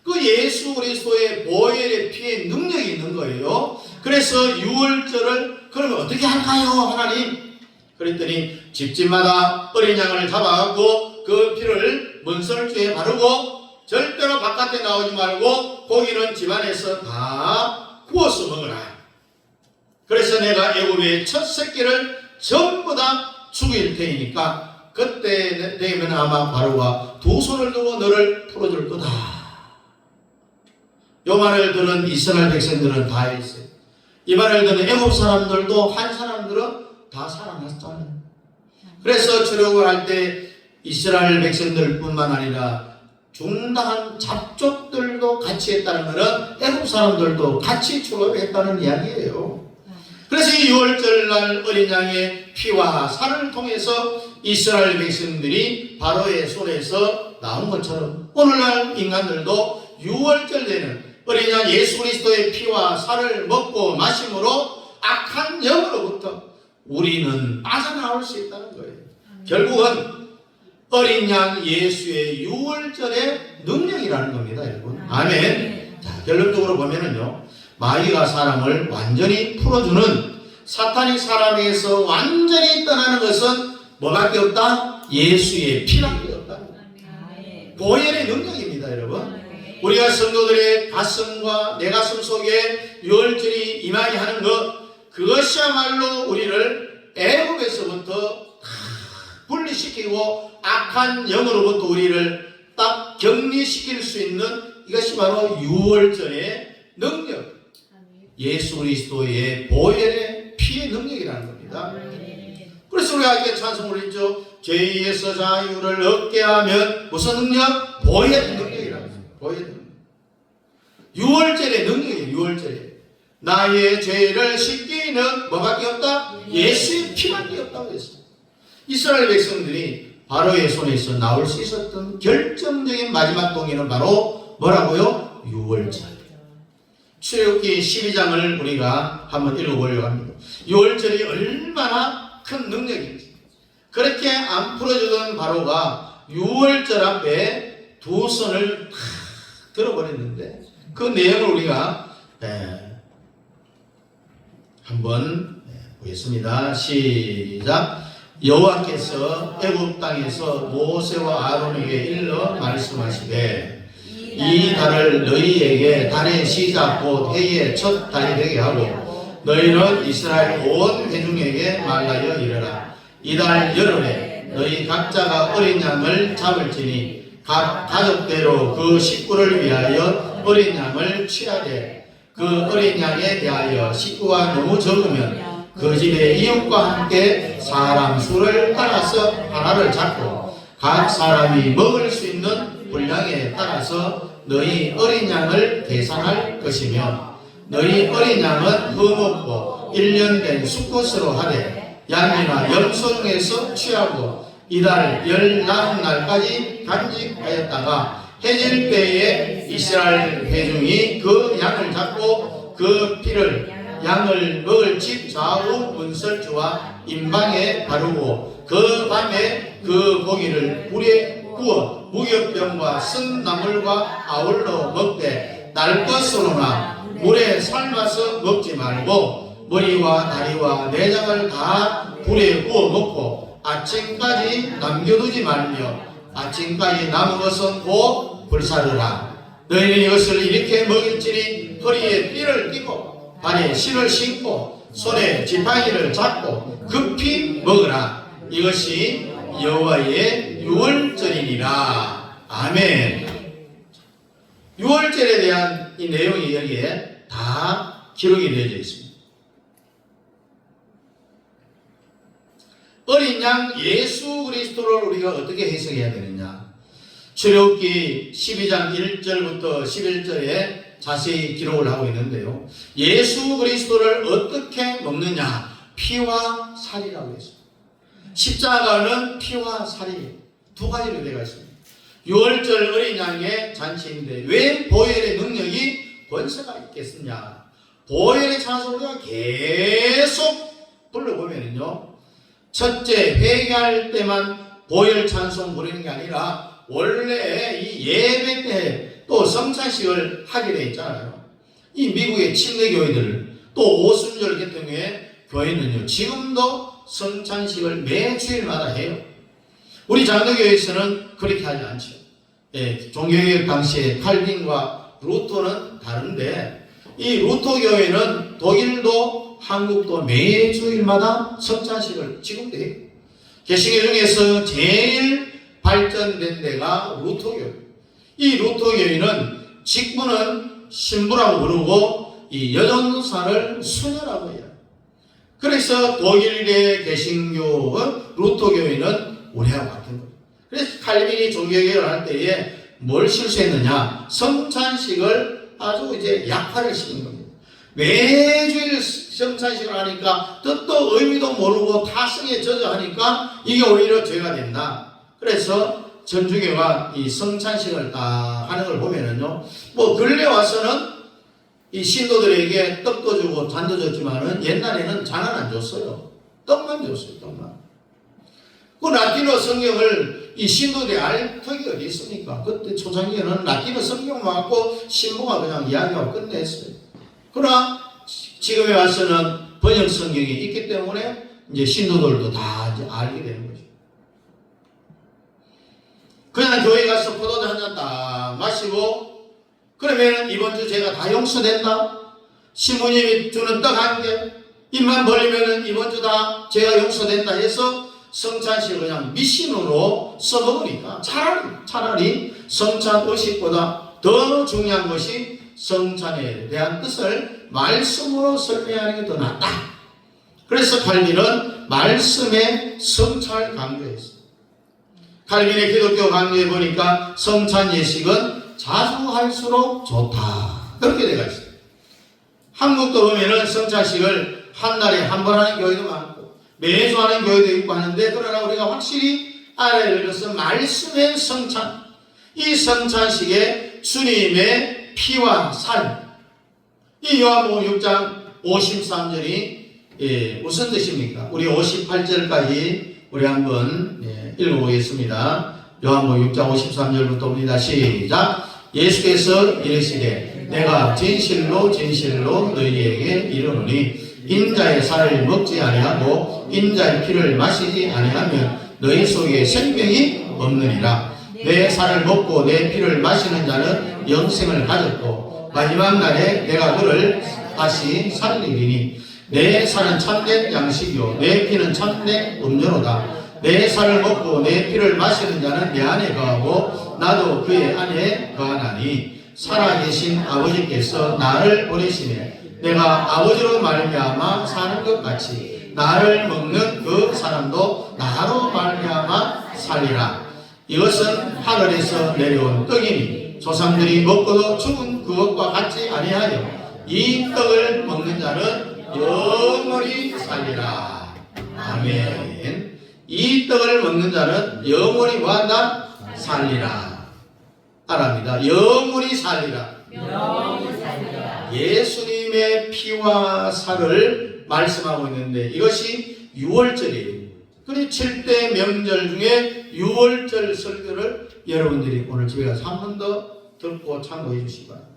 [SPEAKER 1] 그 예수 그리스도의 보혈의 피에 능력이 있는 거예요. 그래서 유월절을 그러면 어떻게 할까요, 하나님? 그랬더니 집집마다 어린 양을 잡아갖고 그 피를 문설주에 바르고 절대로 바깥에 나오지 말고 고기는 집안에서 다 구워서 먹어라. 그래서 내가 애굽의 첫 새끼를 전부 다 죽일 테니까 그때 되면 아마 바로가 두 손을 두고 너를 풀어줄 거다. 요 말을 들은 이스라엘 백성들은 다 했어요. 이 말을 듣는 애굽 사람들도 한 사람들은 다 살아났잖아요. 그래서 출애굽을 할 때 이스라엘 백성들뿐만 아니라 중당한 잡족들도 같이 했다는 것은 애굽 사람들도 같이 출애굽했다는 이야기예요. 그래서 이 유월절날 어린 양의 피와 살을 통해서 이스라엘 백성들이 바로의 손에서 나온 것처럼 오늘날 인간들도 유월절 되는 어린 양 예수 그리스도의 피와 살을 먹고 마심으로 악한 영으로부터 우리는 빠져나올 수 있다는 거예요. 결국은 어린 양 예수의 유월절의 능력이라는 겁니다, 여러분. 아멘. 자, 결론적으로 보면은요, 마귀가 사람을 완전히 풀어주는, 사탄이 사람에게서 완전히 떠나는 것은 뭐밖에 없다? 예수의 피밖에 없다. 보혈의 능력입니다, 여러분. 우리가 성도들의 가슴과 내 가슴 속에 유월절이 임하게 하는 것, 그것이야말로 우리를 애굽에서부터 분리시키고 악한 영으로부터 우리를 딱 격리시킬 수 있는 이것이 바로 유월절의 능력, 예수 그리스도의 보혈의 피의 능력이라는 겁니다. 그래서 그래서 우리가 이렇게 찬송을 했죠. 죄에서 자유를 얻게 하면 무슨 능력? 보혈의 능력이라고 했어요. 보혈의 능력. 유월절의 능력이에요. 유월절에 나의 죄를 씻기는 뭐밖에 없다? 예수의 피밖에 없다고 했어요. 이스라엘 백성들이 바로의 손에서 나올 수 있었던 결정적인 마지막 동기는 바로 뭐라고요? 유월절. 출애굽기 12장을 우리가 한번 읽어보려고 합니다. 유월절이 얼마나 큰 능력인지. 그렇게 안 풀어주던 바로가 유월절 앞에 두 손을 들어버렸는데 그 내용을 우리가 한번 보겠습니다. 시작. 여호와께서 애굽 땅에서 모세와 아론에게 일러 말씀하시되 이 달을 너희에게 달의 시작 곧 해의 첫 달이 되게 하고 너희는 이스라엘 온 회중에게 말하여 이르라. 이달 열흘에 너희 각자가 어린 양을 잡을지니 각 가족대로 그 식구를 위하여 어린 양을 취하되 그 어린 양에 대하여 식구가 너무 적으면 그 집의 이웃과 함께 사람 수를 따라서 하나를 잡고 각 사람이 먹을 수 있는 분량에 따라서 너희 어린 양을 계산할 것이며 너희 어린 양은 흠없고 1년 된 수컷으로 하되 양이나 염소 중에서 취하고 이달 19날까지 간직하였다가 해질 때에 이스라엘 회중이 그 양을 잡고 그 피를 양을 먹을 집 좌우 문설주와 임방에 바르고 그 밤에 그 고기를 불에 구워 무교병과 쓴 나물과 아울러 먹되 날 것으로나 물에 삶아서 먹지 말고 머리와 다리와 내장을 다 불에 구워 먹고 아침까지 남겨두지 말며 아침까지 남은 것은 곧 불사르라. 너희는 이것을 이렇게 먹일지니 허리에 띠를 띠고 발에 신을 신고 손에 지팡이를 잡고 급히 먹으라. 이것이 여호와의 유월절이니라. 아멘. 유월절에 대한 이 내용이 여기에 다 기록이 되어져 있습니다. 어린 양 예수 그리스도를 우리가 어떻게 해석해야 되느냐? 출애굽기 12장 1절부터 11절에 자세히 기록을 하고 있는데요. 예수 그리스도를 어떻게 먹느냐? 피와 살이라고 했습니다. 십자가는 피와 살이 두 가지로 되어 있습니다. 유월절 어린 양의 잔치인데 왜 보혈의 능력이 권세가 있겠느냐? 보혈의 찬송을 계속 불러보면요. 첫째 회개할 때만 보혈 찬송 부르는 게 아니라 원래 이 예배 때 또 성찬식을 하게 돼 있잖아요. 이 미국의 침례 교회들 또 오순절 개통교회 교회는요 지금도 성찬식을 매 주일마다 해요. 우리 장로교회에서는 그렇게 하지 않죠. 종교개혁 당시에 칼빈과 루터는 다른데 이 루터 교회는 독일도 한국도 매 주일마다 성찬식을 지금도 해요. 개신교 중에서 제일 발전된 데가 루터교회. 이 루터교회는 직분은 신부라고 부르고 이 여전사를 수녀라고 해요. 그래서 독일의 개신교 루터교회는 우리하고 같은 거예요. 그래서 칼빈이 종교개혁을 할 때에 뭘 실수했느냐? 성찬식을 아주 이제 약화를 시킨 겁니다. 매주일 성찬식을 하니까 뜻도 의미도 모르고 타성에 젖어 하니까 이게 오히려 죄가 된다. 그래서 전주교가 이 성찬식을 딱 하는 걸 보면은요, 뭐 근래 와서는 이 신도들에게 떡도 주고 잔도 줬지만은 옛날에는 잔은 안 줬어요. 떡만 줬어요. 떡만. 그 라틴어 성경을 이 신도들이 알 턱이 어디 있습니까? 그때 초창기에는 라틴어 성경만 갖고 신부가 그냥 이야기하고 끝냈어요. 그러나 지금에 와서는 번역 성경이 있기 때문에 이제 신도들도 다 이제 알게 되는 거죠. 그냥 교회 가서 포도주 한 잔 딱 마시고 그러면 이번 주 제가 다 용서된다. 신부님이 주는 떡 한 개 입만 벌리면 이번 주 다 제가 용서된다 해서 성찬식을 그냥 미신으로 써먹으니까 차라리 성찬 의식보다 더 중요한 것이 성찬에 대한 뜻을 말씀으로 설명하는 게 더 낫다. 그래서 칼빈은 말씀의 성찬을 강조했어요. 칼빈의 기독교 강조에 보니까 성찬 예식은 자주 할수록 좋다, 그렇게 되어 있어요. 한국도 보면은 성찬식을 한 달에 한 번 하는 교회도 많고 매주 하는 교회도 있고 하는데, 그러나 우리가 확실히 알아야 할 것은 말씀의 성찬, 이 성찬식에 주님의 피와 살, 이 요한복음 6장 53절이 무슨 뜻입니까? 우리 58절까지 우리 한번 읽어보겠습니다. 요한복음 6장 53절부터 봅니다. 시작. 예수께서 이르시되 내가 진실로 진실로 너희에게 이르노니 인자의 살을 먹지 아니하고 인자의 피를 마시지 아니하면 너희 속에 생명이 없느니라. 내 살을 먹고 내 피를 마시는 자는 영생을 가졌고 마지막 날에 내가 그를 다시 살리리니 내 살은 참된 양식이요 내 피는 참된 음료로다. 내 살을 먹고 내 피를 마시는 자는 내 안에 거하고 나도 그의 안에 거하나니 살아계신 아버지께서 나를 보내시매 내가 아버지로 말미암아 사는 것 같이 나를 먹는 그 사람도 나로 말미암아 살리라. 이것은 하늘에서 내려온 떡이니 조상들이 먹고도 죽은 그것과 같지 아니하여 이 떡을 먹는 자는 영원히 살리라. 아멘. 이 떡을 먹는 자는 영원히 뭐한다? 살리라. 따라합니다. 영원히 살리라. 영원히 살리라. 예수님의 피와 살을 말씀하고 있는데 이것이 6월절이에요. 그리고 7대 명절 중에 6월절 설교를 여러분들이 오늘 집에 가서 한 번 더 듣고 참고해 주시기 바랍니다.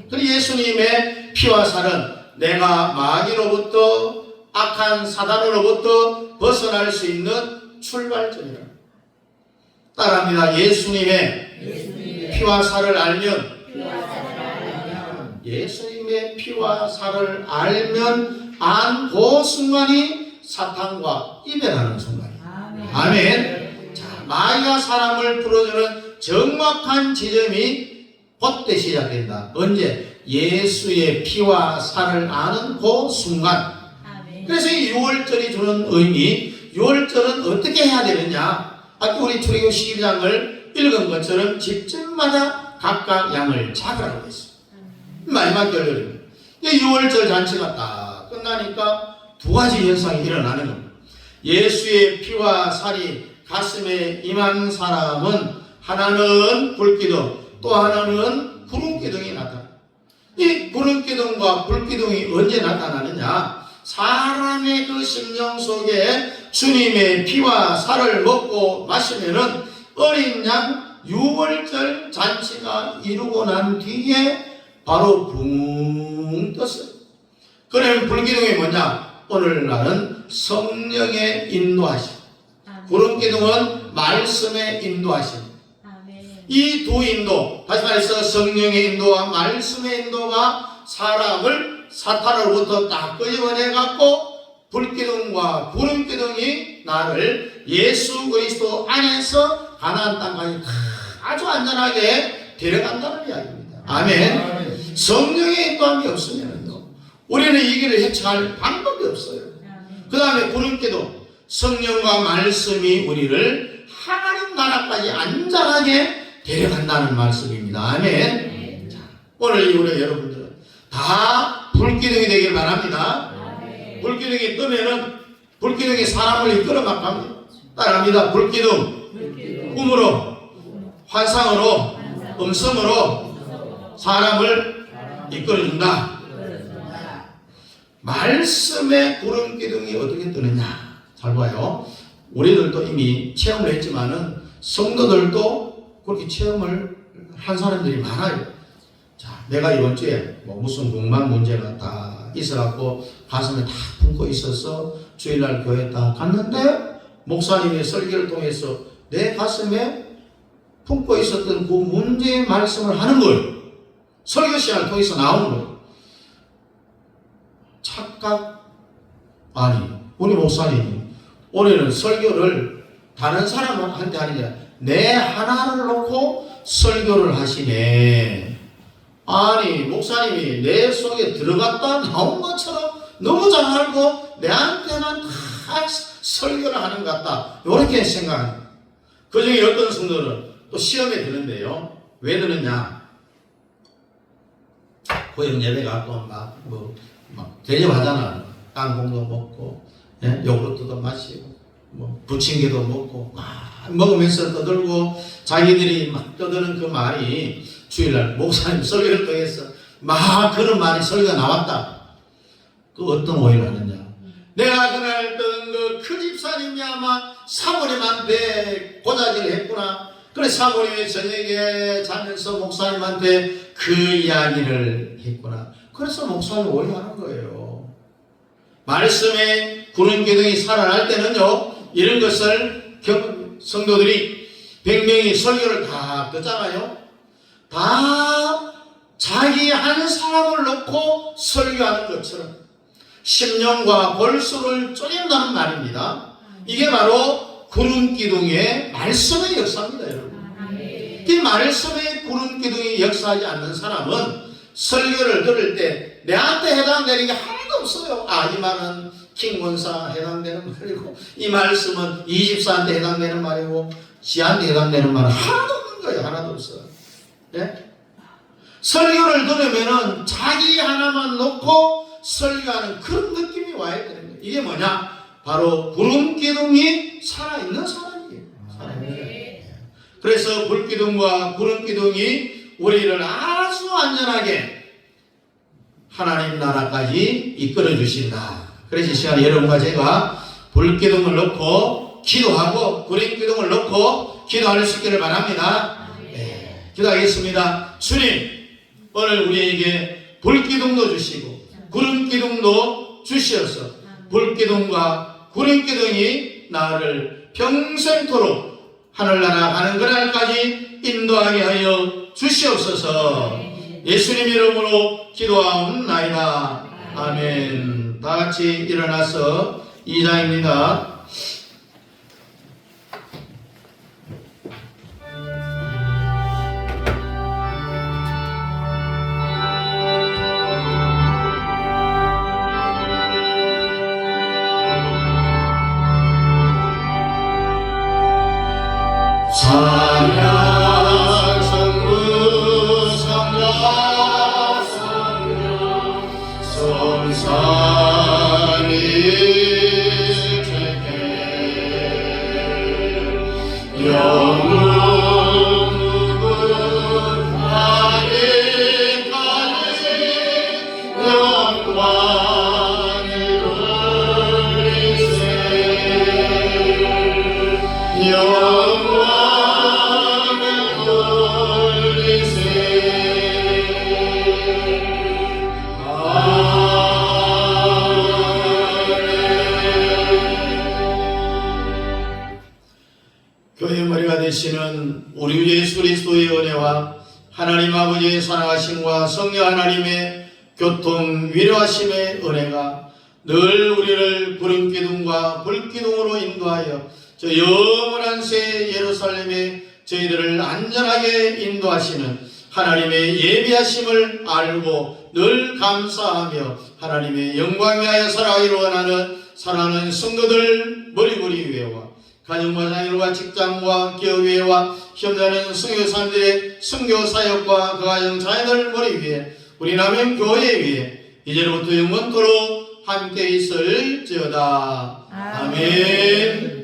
[SPEAKER 1] 그리고 예수님의 피와 살은 내가 마귀로부터 악한 사단으로부터 벗어날 수 있는 출발점이라. 따라합니다. 예수님의 피와 살을 알면 예수님의 피와 살을 알면 안 그 순간이 사탄과 이별하는 순간이에요. 아멘. 자, 마귀가 사람을 풀어주는 정확한 지점이 그때 시작된다. 언제? 예수의 피와 살을 아는 그 순간. 그래서 이 6월절이 주는 의미, 6월절은 어떻게 해야 되느냐? 아까 우리 출애굽 12장을 읽은 것처럼 집집마다 각각 양을 잡으라고 했어요. 마지막 결론입니다. 6월절 잔치가 딱 끝나니까 두 가지 현상이 일어나는 겁니다. 예수의 피와 살이 가슴에 임한 사람은 하나는 불기둥, 또 하나는 구름기둥이 나타납니다. 이 구름기둥과 불기둥이 언제 나타나느냐? 사람의 그 심령 속에 주님의 피와 살을 먹고 마시면은 어린 양 6월절 잔치가 이루고 난 뒤에 바로 붕 떴어요. 그러면 불기둥이 뭐냐? 오늘날은 성령의 인도하심, 구름기둥은 말씀의 인도하심. 이 두 인도, 다시 말해서 성령의 인도와 말씀의 인도가 사람을 사탄으로부터 딱 끄집어내 갖고 불기둥과 구름기둥이 나를 예수 그리스도 안에서 가나안 땅까지 아주 안전하게 데려간다는 이야기입니다. 아멘. 성령의 인도함이 없으면요 우리는 이 길을 헤쳐갈 방법이 없어요. 그 다음에 구름기둥, 성령과 말씀이 우리를 하나님 나라까지 안전하게 데려간다는 말씀입니다. 아멘. 자, 오늘 우리 여러분들은 다 불기둥이 되길 바랍니다. 불기둥이 뜨면은 불기둥이 사람을 이끌어 막 갑니다. 따라합니다. 불기둥, 꿈으로, 환상으로, 음성으로 사람을 이끌어준다. 말씀의 구름기둥이 어떻게 뜨느냐? 잘 봐요. 우리들도 이미 체험을 했지만은 성도들도 그렇게 체험을 한 사람들이 많아요. 자, 내가 이번 주에 무슨 궁금한 문제가 다 있어갖고 가슴에 다 품고 있어서 주일날 교회에 딱 갔는데 목사님의 설교를 통해서 내 가슴에 품고 있었던 그 문제의 말씀을 하는 거예요. 설교 시간을 통해서 나오는 거예요. 착각, 아니, 우리 목사님이 올해는 설교를 다른 사람한테 하는 게 아니라 내 하나를 놓고 설교를 하시네. 아니, 목사님이 내 속에 들어갔다 나온 것처럼 너무 잘 알고 내한테만 다 설교를 하는 것 같다. 이렇게 생각합니다. 그 중에 어떤 성도는 또 시험에 드는데요. 왜 드느냐? 고용 예배가 또 막 대접하잖아. 땅콩도 먹고, 예? 요구르트도 마시고, 부침개도 먹고, 막 먹으면서 떠들고, 자기들이 막 떠드는 그 말이 주일날 목사님 설교를 통해서 막 그런 말이 설교가 나왔다. 그 어떤 오해를 하느냐? 내가 그날 떠든 그 집사님이 아마 사모님한테 고자질을 했구나. 그래 사모님이 저녁에 자면서 목사님한테 그 이야기를 했구나. 그래서 목사님 오해하는 거예요. 말씀에 구름기둥이 살아날 때는요, 이런 것을 성도들이 100명이 설교를 다 듣잖아요. 다 자기 한 사람을 놓고 설교하는 것처럼 심령과 골수를 쪼갠다는 말입니다. 이게 바로 구름기둥의 말씀의 역사입니다, 여러분. 이 말씀의 구름기둥이 역사하지 않는 사람은 설교를 들을 때 내한테 해당되는 게 하나도 없어요. 이 말은 킹원사 해당되는 말이고, 이 말씀은 이 집사한테 해당되는 말이고, 지한테 해당되는 말은 하나도 없는 거예요. 하나도 없어요. 네? 설교를 들으면은 자기 하나만 놓고 설교하는 그런 느낌이 와야 되는 거예요. 이게 뭐냐? 바로 구름기둥이 살아있는 사람이에요. 그래서 불기둥과 구름기둥이 우리를 아주 안전하게 하나님 나라까지 이끌어 주신다. 그래서 이 시간에 여러분과 제가 불기둥을 넣고 기도하고 구름기둥을 넣고 기도할 수 있기를 바랍니다. 네, 기도하겠습니다. 주님, 오늘 우리에게 불기둥도 주시고 구름기둥도 주시어서 불기둥과 구름기둥이 나를 평생토록 하늘나라 가는 그날까지 인도하게 하여 주시옵소서. 예수님 이름으로 기도하옵나이다. 아멘. 다 같이 일어나서 2장입니다. 찬양 성부 성자 성령 성산이 일체해 영웅 무궁하리까지 영광을 돌리세 교회의 머리가 되시는 우리 주 예수 그리스도의 은혜와 하나님 아버지의 사랑하심과 성령 하나님의 교통 위로하심의 은혜가 늘 우리를 구름기둥과 불기둥으로 인도하여 저 영원한 새 예루살렘에 저희들을 안전하게 인도하시는 하나님의 예비하심을 알고 늘 감사하며 하나님의 영광 위하여 살아가기를 원하는 사랑하는 성도들 머리머리 위에와 가정과 자녀과 직장과 기업위에와 현장하는 선교사님들의 선교사역과 그 가정 자녀들 머리 위에 우리 남영 교회 위에 이제로부터 영원토록 함께 있을지어다. 아멘.